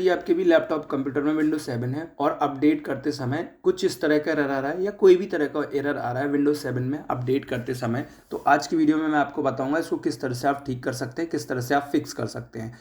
यदि आपके भी लैपटॉप कंप्यूटर में विंडोज 7 है और अपडेट करते समय कुछ इस तरह का एरर आ रहा है या कोई भी तरह का एरर आ रहा है विंडोज 7 में अपडेट करते समय, तो आज की वीडियो में मैं आपको बताऊंगा इसको किस तरह से आप ठीक कर सकते हैं, किस तरह से आप फिक्स कर सकते हैं।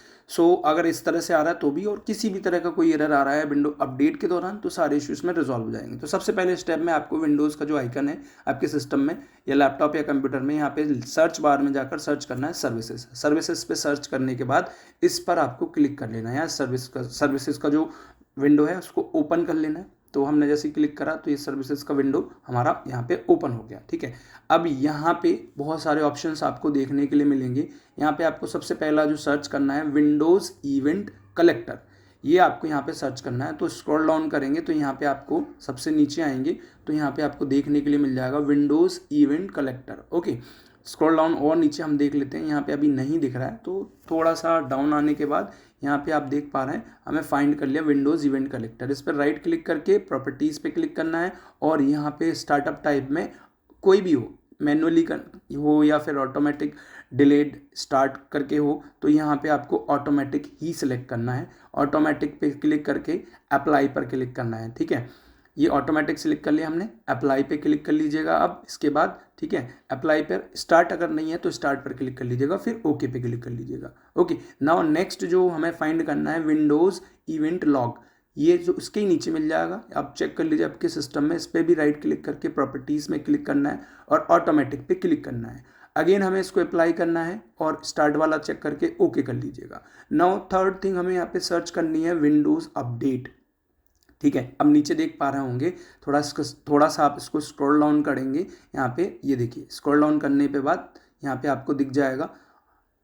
अगर इस तरह से आ रहा है तो भी, और किसी भी तरह का कोई एरर आ रहा है विंडो अपडेट के दौरान, तो सारे इश्यूज में रिजॉल्व हो जाएंगे। तो सबसे पहले स्टेप में आपको विंडोज़ का जो आइकन है आपके सिस्टम में या लैपटॉप या कंप्यूटर में, यहाँ पे सर्च बार में जाकर सर्च करना है सर्विसेज। सर्विसेज पे सर्च करने के बाद इस पर आपको क्लिक कर लेना है। यहाँ सर्विसेज का जो विंडो है उसको ओपन कर लेना है। तो हमने जैसे क्लिक करा तो ये सर्विसेज का विंडो हमारा यहाँ पे ओपन हो गया। ठीक है, अब यहाँ पे बहुत सारे ऑप्शंस आपको देखने के लिए मिलेंगे। यहाँ पे आपको सबसे पहला जो सर्च करना है विंडोज़ इवेंट कलेक्टर, ये आपको यहाँ पे सर्च करना है। तो स्क्रॉल डाउन करेंगे तो यहाँ पे आपको सबसे नीचे आएंगे तो यहाँ पे आपको देखने के लिए मिल जाएगा Windows event collector. Okay, scroll down और नीचे हम देख लेते हैं, यहाँ पे अभी नहीं दिख रहा है, तो थोड़ा सा डाउन आने के बाद यहाँ पे आप देख पा रहे हैं हमें फाइंड कर लिया विंडोज़ इवेंट कलेक्टर। इस पर राइट क्लिक करके प्रॉपर्टीज़ पे क्लिक करना है और यहाँ पे स्टार्टअप टाइप में कोई भी हो, मैनुअली हो या फिर ऑटोमेटिक डिलेड स्टार्ट करके हो, तो यहाँ पे आपको ऑटोमेटिक ही सिलेक्ट करना है। ऑटोमेटिक पे क्लिक करके अप्लाई पर क्लिक करना है। ठीक है, ये ऑटोमेटिक सिलेक्ट कर लिया हमने, अप्लाई पे क्लिक कर लीजिएगा अब इसके बाद। ठीक है, अप्लाई पर स्टार्ट अगर नहीं है तो स्टार्ट पर क्लिक कर लीजिएगा, फिर ओके पे क्लिक कर लीजिएगा। ओके, नाउ नेक्स्ट जो हमें फाइंड करना है विंडोज़ इवेंट लॉग, ये जो उसके ही नीचे मिल जाएगा, आप चेक कर लीजिए आपके सिस्टम में। इस पर भी राइट क्लिक करके प्रॉपर्टीज़ में क्लिक करना है और ऑटोमेटिक पे क्लिक करना है। अगेन हमें इसको अप्लाई करना है और स्टार्ट वाला चेक करके ओके कर लीजिएगा। नाउ थर्ड थिंग हमें यहाँ पे सर्च करनी है विंडोज़ अपडेट। ठीक है, अब नीचे देख पा रहे होंगे, थोड़ा सा आप इसको स्क्रॉल डाउन करेंगे, यहाँ पे ये देखिए स्क्रॉल डाउन करने पे बाद यहाँ पे आपको दिख जाएगा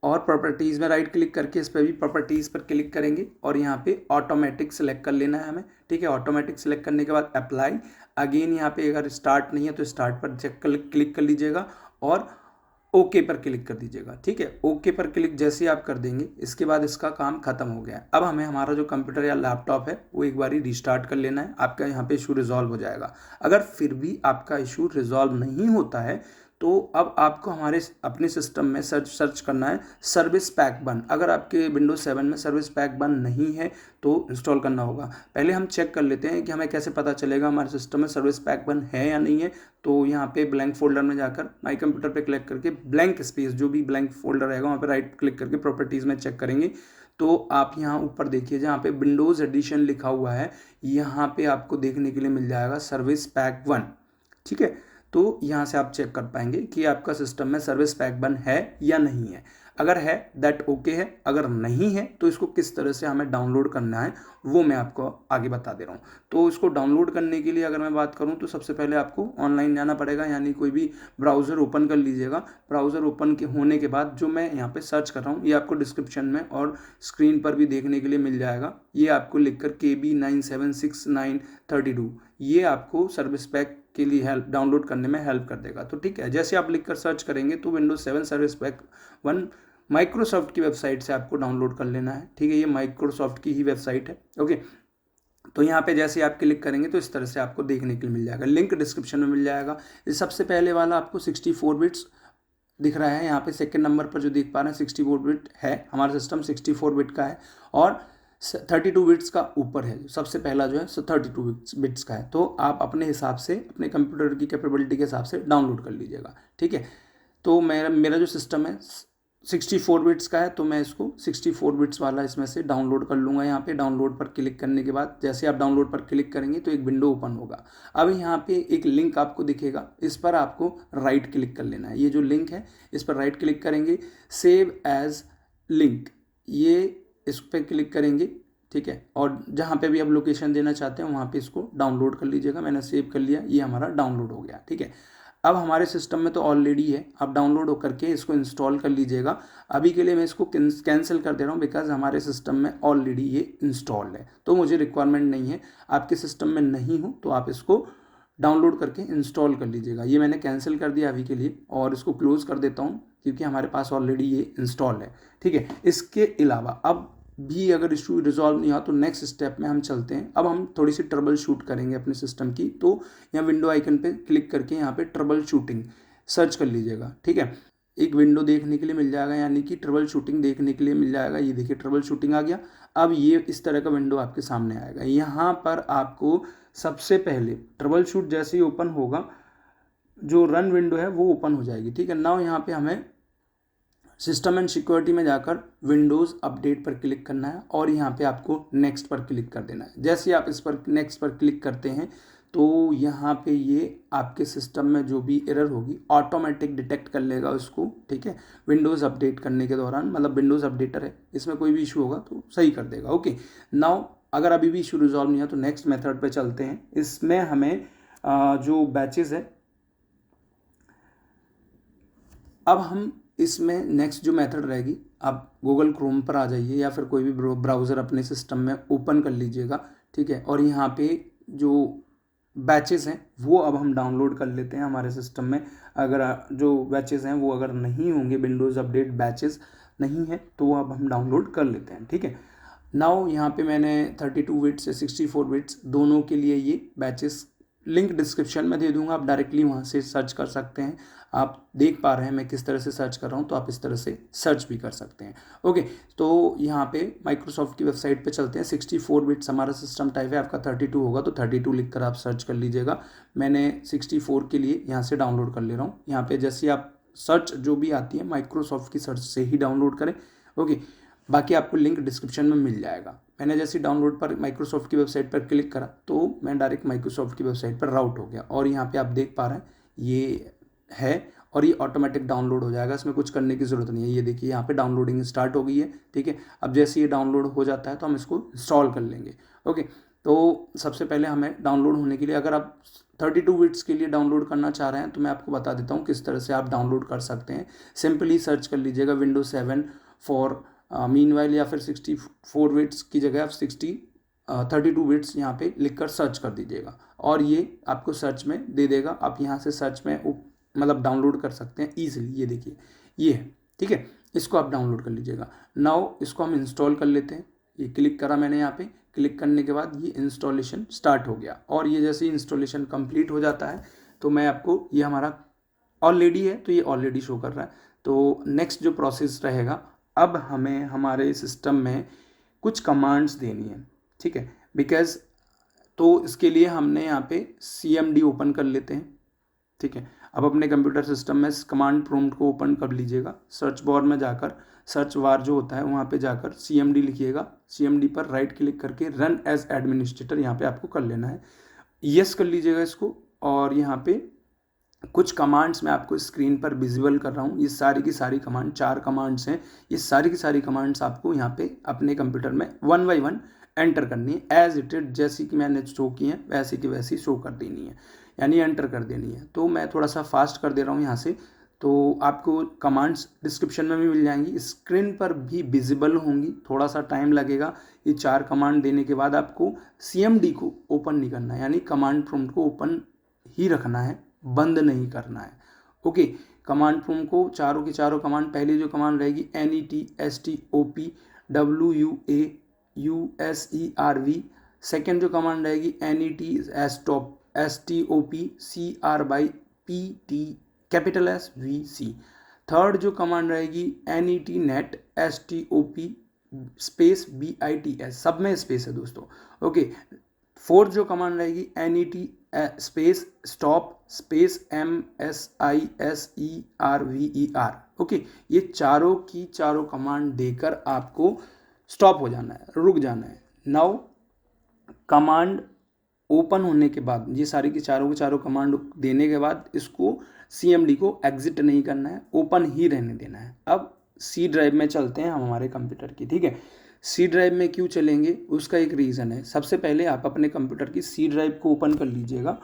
और प्रॉपर्टीज़ में राइट क्लिक करके इस पर भी प्रॉपर्टीज़ पर क्लिक करेंगे और यहाँ पे ऑटोमेटिक सेलेक्ट कर लेना है हमें। ठीक है, ऑटोमेटिक सेलेक्ट करने के बाद अप्लाई। अगेन यहाँ पे अगर स्टार्ट नहीं है तो स्टार्ट पर चेक क्लिक कर लीजिएगा और ओके पर क्लिक कर दीजिएगा। ठीक है, ओके पर क्लिक जैसे आप कर देंगे इसके बाद इसका काम खत्म हो गया है। अब हमें हमारा जो कंप्यूटर या लैपटॉप है वो एक बारी रिस्टार्ट कर लेना है, आपका यहाँ पे इशू रिजॉल्व हो जाएगा। अगर फिर भी आपका इशू रिजॉल्व नहीं होता है तो अब आपको हमारे अपने सिस्टम में सर्च करना है सर्विस पैक 1। अगर आपके विंडोज 7 में सर्विस पैक 1 नहीं है तो इंस्टॉल करना होगा। पहले हम चेक कर लेते हैं कि हमें कैसे पता चलेगा हमारे सिस्टम में सर्विस पैक 1 है या नहीं है। तो यहाँ पे ब्लैंक फोल्डर में जाकर माई कंप्यूटर पे क्लिक करके ब्लैंक स्पेस, जो भी ब्लैंक फोल्डर रहेगा वहाँ पे राइट क्लिक करके प्रॉपर्टीज़ में चेक करेंगे। तो आप यहाँ ऊपर देखिए जहाँ पे विंडोज़ एडिशन लिखा हुआ है, यहाँ पे आपको देखने के लिए मिल जाएगा सर्विस पैक 1। ठीक है, तो यहाँ से आप चेक कर पाएंगे कि आपका सिस्टम में सर्विस पैक 1 है या नहीं है। अगर है दैट ओके है, अगर नहीं है तो इसको किस तरह से हमें डाउनलोड करना है वो मैं आपको आगे बता दे रहा हूँ। तो इसको डाउनलोड करने के लिए अगर मैं बात करूँ तो सबसे पहले आपको ऑनलाइन जाना पड़ेगा, यानी कोई भी ब्राउज़र ओपन कर लीजिएगा। ब्राउज़र ओपन के होने के बाद जो मैं यहाँ पे सर्च कर रहा हूँ ये आपको डिस्क्रिप्शन में और स्क्रीन पर भी देखने के लिए मिल जाएगा। ये आपको लिखकर KB976932, ये आपको सर्विस पैक के लिए हेल्प डाउनलोड करने में हेल्प कर देगा। तो ठीक है, जैसे आप लिखकर सर्च करेंगे तो विंडोज 7 सर्विस पैक 1 माइक्रोसॉफ्ट की वेबसाइट से आपको डाउनलोड कर लेना है। ठीक है, ये माइक्रोसॉफ्ट की ही वेबसाइट है। ओके, तो यहाँ पे जैसे आप क्लिक करेंगे तो इस तरह से आपको देखने के लिए मिल जाएगा, लिंक डिस्क्रिप्शन में मिल जाएगा। इस सबसे पहले वाला आपको 64 बिट्स दिख रहा है, यहाँ पे सेकंड नंबर पर जो देख पा रहे हैं 64 बिट है, हमारा सिस्टम 64 बिट का है और 32 बिट्स का ऊपर है। सबसे पहला जो है 32 बिट्स का है। तो आप अपने हिसाब से अपने कंप्यूटर की कैपेबिलिटी के हिसाब से डाउनलोड कर लीजिएगा। ठीक है, तो मेरा जो सिस्टम है 64 बिट्स का है, तो मैं इसको 64 बिट्स वाला इसमें से डाउनलोड कर लूँगा। यहाँ पे डाउनलोड पर क्लिक करने के बाद जैसे आप डाउनलोड पर क्लिक करेंगे तो एक विंडो ओपन होगा। अब यहाँ पे एक लिंक आपको दिखेगा, इस पर आपको राइट क्लिक कर लेना है। ये जो लिंक है इस पर राइट क्लिक करेंगे, सेव एज लिंक, ये इस पर क्लिक करेंगे। ठीक है, और जहाँ पे भी आप लोकेशन देना चाहते हैं वहाँ पे इसको डाउनलोड कर लीजिएगा। मैंने सेव कर लिया, ये हमारा डाउनलोड हो गया। ठीक है, अब हमारे सिस्टम में तो ऑलरेडी है, आप डाउनलोड होकर के इसको इंस्टॉल कर लीजिएगा। अभी के लिए मैं इसको कैंसिल कर दे रहा हूँ बिकॉज हमारे सिस्टम में ऑलरेडी ये इंस्टॉल्ड है, तो मुझे रिक्वायरमेंट नहीं है। आपके सिस्टम में नहीं हो तो आप इसको डाउनलोड करके इंस्टॉल कर लीजिएगा। ये मैंने कैंसिल कर दिया अभी के लिए और इसको क्लोज कर देता हूँ क्योंकि हमारे पास ऑलरेडी ये इंस्टॉल है। ठीक है, इसके अलावा अब भी अगर इशू रिजॉल्व नहीं हुआ तो नेक्स्ट स्टेप में हम चलते हैं। अब हम थोड़ी सी ट्रबल शूट करेंगे अपने सिस्टम की। तो यहाँ विंडो आइकन पे क्लिक करके यहाँ पे ट्रबल शूटिंग सर्च कर लीजिएगा। ठीक है, एक विंडो देखने के लिए मिल जाएगा, यानी कि ट्रबल शूटिंग देखने के लिए मिल जाएगा। ये देखिए ट्रबल शूटिंग आ गया। अब ये इस तरह का विंडो आपके सामने आएगा। यहाँ पर आपको सबसे पहले ट्रबल शूट जैसे ही ओपन होगा, जो रन विंडो है वो ओपन हो जाएगी, ठीक है। नाउ यहाँ पे हमें सिस्टम एंड सिक्योरिटी में जाकर विंडोज़ अपडेट पर क्लिक करना है और यहाँ पे आपको नेक्स्ट पर क्लिक कर देना है। जैसे ही आप इस पर नेक्स्ट पर क्लिक करते हैं तो यहाँ पे ये आपके सिस्टम में जो भी एरर होगी ऑटोमेटिक डिटेक्ट कर लेगा उसको, ठीक है। विंडोज़ अपडेट करने के दौरान, मतलब विंडोज़ अपडेटर है, इसमें कोई भी इशू होगा तो सही कर देगा। ओके, नाउ अगर अभी भी इशू रिजॉल्व नहीं है तो नेक्स्ट मेथड पे चलते हैं। इसमें हमें जो बैचेस है, अब हम इसमें नेक्स्ट जो मेथड रहेगी, आप गूगल क्रोम पर आ जाइए या फिर कोई भी ब्राउज़र अपने सिस्टम में ओपन कर लीजिएगा, ठीक है। और यहाँ पे जो बैचेस हैं वो अब हम डाउनलोड कर लेते हैं हमारे सिस्टम में। अगर जो बैचेस हैं वो अगर नहीं होंगे, विंडोज़ अपडेट बैचेस नहीं है, तो अब हम डाउनलोड कर लेते हैं, ठीक है। नाउ यहाँ पे मैंने 32 बिट्स या 64 बिट्स दोनों के लिए ये बैचेस लिंक डिस्क्रिप्शन में दे दूंगा, आप डायरेक्टली वहाँ से सर्च कर सकते हैं। आप देख पा रहे हैं मैं किस तरह से सर्च कर रहा हूँ, तो आप इस तरह से सर्च भी कर सकते हैं। ओके, तो यहाँ पे माइक्रोसॉफ्ट की वेबसाइट पे चलते हैं। 64 बिट्स हमारा सिस्टम टाइप है, आपका 32 होगा तो 32 लिखकर आप सर्च कर लीजिएगा। मैंने 64 के लिए यहाँ से डाउनलोड कर ले रहा हूँ। यहाँ पे जैसे आप सर्च जो भी आती है माइक्रोसॉफ्ट की सर्च से ही डाउनलोड करें। ओके, बाकी आपको लिंक डिस्क्रिप्शन में मिल जाएगा। मैंने जैसे डाउनलोड पर माइक्रोसॉफ्ट की वेबसाइट पर क्लिक करा तो मैं डायरेक्ट माइक्रोसॉफ्ट की वेबसाइट पर राउट हो गया और यहाँ पे आप देख पा रहे हैं ये है और ये ऑटोमेटिक डाउनलोड हो जाएगा, इसमें कुछ करने की ज़रूरत नहीं है। ये देखिए यहाँ पे डाउनलोडिंग स्टार्ट हो गई है, ठीक है। अब जैसे ये डाउनलोड हो जाता है तो हम इसको इंस्टॉल कर लेंगे। ओके, तो सबसे पहले हमें डाउनलोड होने के लिए, अगर आप 32 बिट्स के लिए डाउनलोड करना चाह रहे हैं तो मैं आपको बता देता हूँ किस तरह से आप डाउनलोड कर सकते हैं। सिंपली सर्च कर लीजिएगा विंडोज 7 फॉर मीनवाइल, या फिर 64 बिट्स की जगह आप 32 बिट्स यहाँ पे लिखकर सर्च कर दीजिएगा और ये आपको सर्च में दे देगा। आप यहाँ से सर्च में मतलब डाउनलोड कर सकते हैं ईजिली। ये देखिए ये है, ठीक है। इसको आप डाउनलोड कर लीजिएगा। नाउ इसको हम इंस्टॉल कर लेते हैं। ये क्लिक करा मैंने, यहाँ पे क्लिक करने के बाद ये इंस्टॉलेशन स्टार्ट हो गया और ये जैसे ही इंस्टॉलेशन कंप्लीट हो जाता है तो मैं आपको, ये हमारा ऑलरेडी है तो ये ऑलरेडी शो कर रहा है। तो नेक्स्ट जो प्रोसेस रहेगा, अब हमें हमारे सिस्टम में कुछ कमांड्स देनी है, ठीक है। बिकॉज तो इसके लिए हमने यहाँ पे CMD ओपन कर लेते हैं, ठीक है। अब अपने कंप्यूटर सिस्टम में कमांड प्रॉम्प्ट को ओपन कर लीजिएगा। सर्च बार में जाकर, सर्च बार जो होता है वहाँ पे जाकर CMD लिखिएगा। CMD पर राइट क्लिक करके रन एज एडमिनिस्ट्रेटर यहाँ पे आपको कर लेना है। यस कर लीजिएगा इसको। और यहाँ पे कुछ कमांड्स मैं आपको स्क्रीन पर विजिबल कर रहा हूँ। ये सारी की सारी कमांड, 4 कमांड्स हैं। ये सारी की सारी कमांड्स आपको यहाँ पे अपने कंप्यूटर में 1 बाय 1 एंटर करनी है। एज इट इज, जैसी कि मैंने शो की है वैसी की वैसी शो कर देनी है, यानी एंटर कर देनी है। तो मैं थोड़ा सा फास्ट कर दे रहा हूँ यहाँ से, तो आपको कमांड्स डिस्क्रिप्शन में भी मिल जाएंगी, स्क्रीन पर भी विजिबल होंगी। थोड़ा सा टाइम लगेगा। ये 4 कमांड देने के बाद आपको CMD को ओपन नहीं करना है, यानी कमांड प्रॉम्प्ट को ओपन ही रखना है, बंद नहीं करना है। ओके, कमांड प्रॉम्प्ट को चारों की चारों कमांड, पहली जो कमांड रहेगी NET STOP WUAUSERV, सेकेंड जो कमांड रहेगी NET STOPCRYPT capital SVC, third जो कमांड रहेगी NET STOP स्पेस BITS, सब में स्पेस है दोस्तों। ओके, फोर्थ जो कमांड रहेगी NET space stop space MSISERVER। Okay, ये चारों की चारों कमांड देकर आपको स्टॉप हो जाना है, रुक जाना है। नाउ कमांड ओपन होने के बाद, ये सारी की चारों कमांड देने के बाद इसको CMD को एग्जिट नहीं करना है, ओपन ही रहने देना है। अब C ड्राइव में चलते हैं हम हमारे कंप्यूटर की, ठीक है। C ड्राइव में क्यों चलेंगे उसका एक रीज़न है। सबसे पहले आप अपने कंप्यूटर की C ड्राइव को ओपन कर लीजिएगा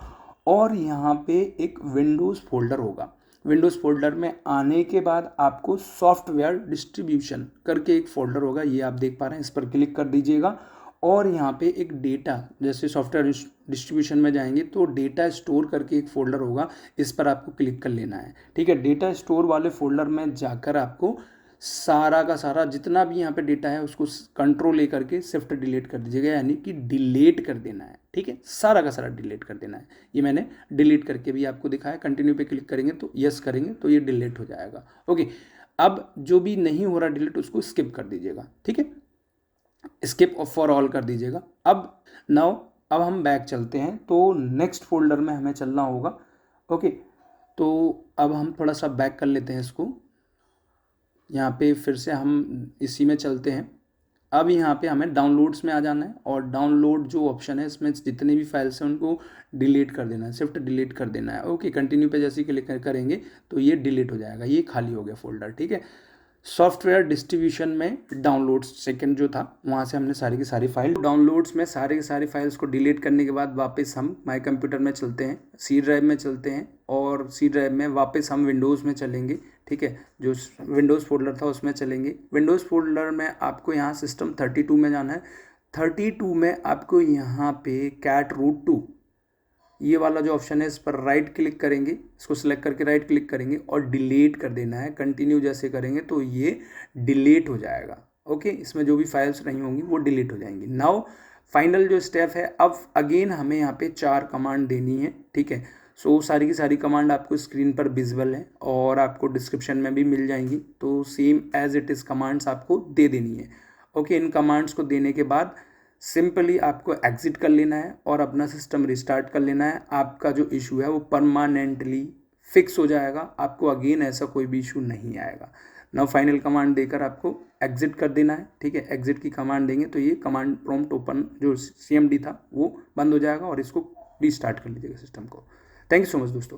और यहाँ पे एक विंडोज़ फोल्डर होगा। विंडोज़ फोल्डर में आने के बाद आपको सॉफ्टवेयर डिस्ट्रीब्यूशन करके एक फ़ोल्डर होगा, ये आप देख पा रहे हैं। इस पर क्लिक कर दीजिएगा और यहाँ पे एक डेटा, जैसे सॉफ्टवेयर डिस्ट्रीब्यूशन में जाएंगे तो डेटा स्टोर करके एक फ़ोल्डर होगा, इस पर आपको क्लिक कर लेना है, ठीक है। डेटा स्टोर वाले फ़ोल्डर में जाकर आपको सारा का सारा जितना भी यहाँ पे डेटा है उसको कंट्रोल ले करके शिफ्ट डिलीट कर दीजिएगा, यानी कि डिलीट कर देना है, ठीक है। सारा का सारा डिलीट कर देना है। ये मैंने डिलीट करके भी आपको दिखाया। कंटिन्यू पे क्लिक करेंगे तो यस करेंगे तो ये डिलीट हो जाएगा। ओके, अब जो भी नहीं हो रहा डिलीट उसको स्किप कर दीजिएगा, ठीक है। स्किप फॉर ऑल कर दीजिएगा। अब हम बैक चलते हैं, तो नेक्स्ट फोल्डर में हमें चलना होगा। ओके, तो अब हम थोड़ा सा बैक कर लेते हैं इसको, यहाँ पे फिर से हम इसी में चलते हैं। अब यहाँ पे हमें डाउनलोड्स में आ जाना है और डाउनलोड जो ऑप्शन है इसमें जितने भी फाइल्स हैं उनको डिलीट कर देना है, शिफ्ट डिलीट कर देना है। ओके, कंटिन्यू पे जैसे क्लिक करेंगे तो ये डिलीट हो जाएगा, ये खाली हो गया फोल्डर। ठीक है, सॉफ्टवेयर डिस्ट्रीब्यूशन में डाउनलोड्स सेकंड जो था वहाँ से हमने सारी की सारी फाइल, डाउनलोड्स में सारी की सारी फाइल्स को डिलीट करने के बाद वापस हम माई कंप्यूटर में चलते हैं, सी ड्राइव में चलते हैं और सी ड्राइव में वापस हम विंडोज़ में चलेंगे। ठीक है, जो विंडोज़ फोल्डर था उसमें चलेंगे। विंडोज़ फोल्डर में आपको यहाँ सिस्टम 32 में जाना है। 32 में आपको यहाँ पे कैट रूट 2 ये वाला जो ऑप्शन है इस पर राइट क्लिक करेंगे, इसको सिलेक्ट करके राइट क्लिक करेंगे और डिलीट कर देना है। कंटिन्यू जैसे करेंगे तो ये डिलीट हो जाएगा। ओके, इसमें जो भी फाइल्स नहीं होंगी वो डिलीट हो जाएंगी। नाउ फाइनल जो स्टेप है, अब अगेन हमें यहाँ पे 4 कमांड देनी है। ठीक है, सो सारी की सारी कमांड आपको स्क्रीन पर विजिबल है और आपको डिस्क्रिप्शन में भी मिल जाएंगी, तो same as it is commands आपको दे देनी है। ओके, इन कमांड्स को देने के बाद सिंपली आपको एग्जिट कर लेना है और अपना सिस्टम रिस्टार्ट कर लेना है। आपका जो इशू है वो परमानेंटली फिक्स हो जाएगा, आपको अगेन ऐसा कोई भी इशू नहीं आएगा। नाउ फाइनल कमांड देकर आपको एग्जिट कर देना है। ठीक है, एग्जिट की कमांड देंगे तो ये कमांड प्रॉम्प्ट ओपन जो CMD था वो बंद हो जाएगा और इसको रीस्टार्ट कर लीजिएगा सिस्टम को। थैंक यू सो मच दोस्तों।